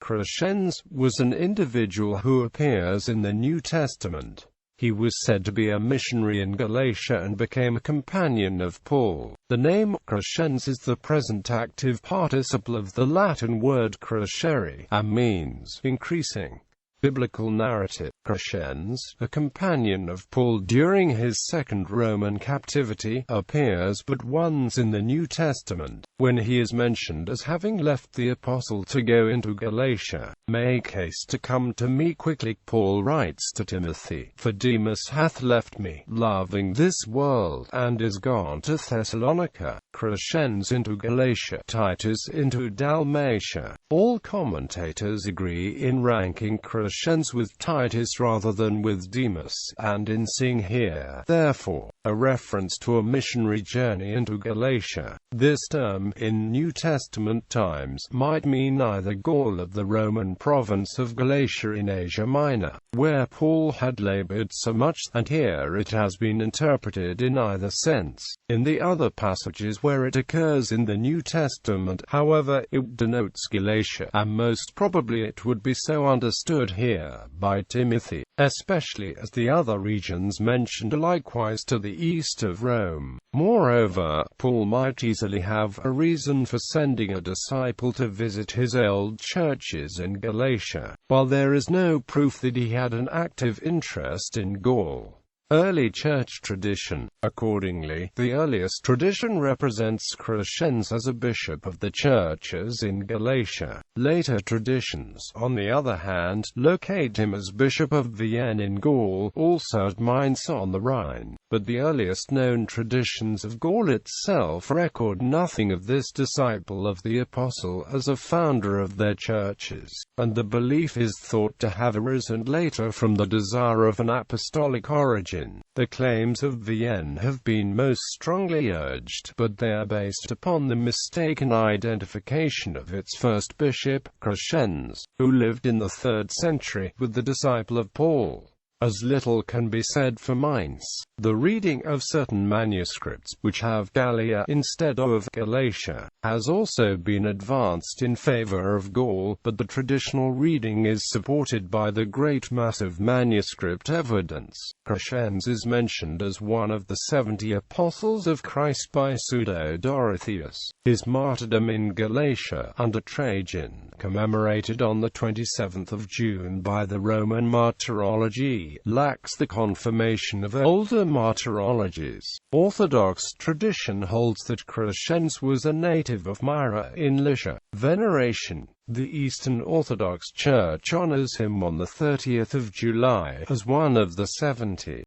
Crescens was an individual who appears in the New Testament. He was said to be a missionary in Galatia and became a companion of Paul. The name Crescens is the present active participle of the Latin word crescere, and means increasing. Biblical narrative. Crescens, a companion of Paul during his second Roman captivity, appears but once in the New Testament, when he is mentioned as having left the apostle to go into Galatia. "Make haste to come to me quickly," Paul writes to Timothy, "for Demas hath left me, loving this world, and is gone to Thessalonica." Crescens into Galatia, Titus into Dalmatia. All commentators agree in ranking Crescens with Titus rather than with Demas, and in seeing here, therefore, a reference to a missionary journey into Galatia. This term, in New Testament times, might mean either Gaul of the Roman province of Galatia in Asia Minor, where Paul had labored so much, and here it has been interpreted in either sense. In the other passages where it occurs in the New Testament, however, it denotes Galatia, and most probably it would be so understood here by Timothy, especially as the other regions mentioned are likewise to the east of Rome. Moreover, Paul might easily have a reason for sending a disciple to visit his old churches in Galatia, while there is no proof that he had an active interest in Gaul. Early church tradition. Accordingly, the earliest tradition represents Crescens as a bishop of the churches in Galatia. Later traditions, on the other hand, locate him as bishop of Vienne in Gaul, also at Mainz on the Rhine. But the earliest known traditions of Gaul itself record nothing of this disciple of the apostle as a founder of their churches, and the belief is thought to have arisen later from the desire of an apostolic origin. The claims of Vienne have been most strongly urged, but they are based upon the mistaken identification of its first bishop, Crescens, who lived in the 3rd century, with the disciple of Paul. As little can be said for Mainz. The reading of certain manuscripts, which have Gallia instead of Galatia, has also been advanced in favor of Gaul, but the traditional reading is supported by the great mass of manuscript evidence. Crescens is mentioned as one of the 70 apostles of Christ by Pseudo-Dorotheus. His martyrdom in Galatia, under Trajan, commemorated on the 27th of June by the Roman Martyrology, lacks the confirmation of older martyrologies. Orthodox tradition holds that Crescens was a native of Myra in Lycia. Veneration. The Eastern Orthodox Church honors him on the 30th of July as one of the 70.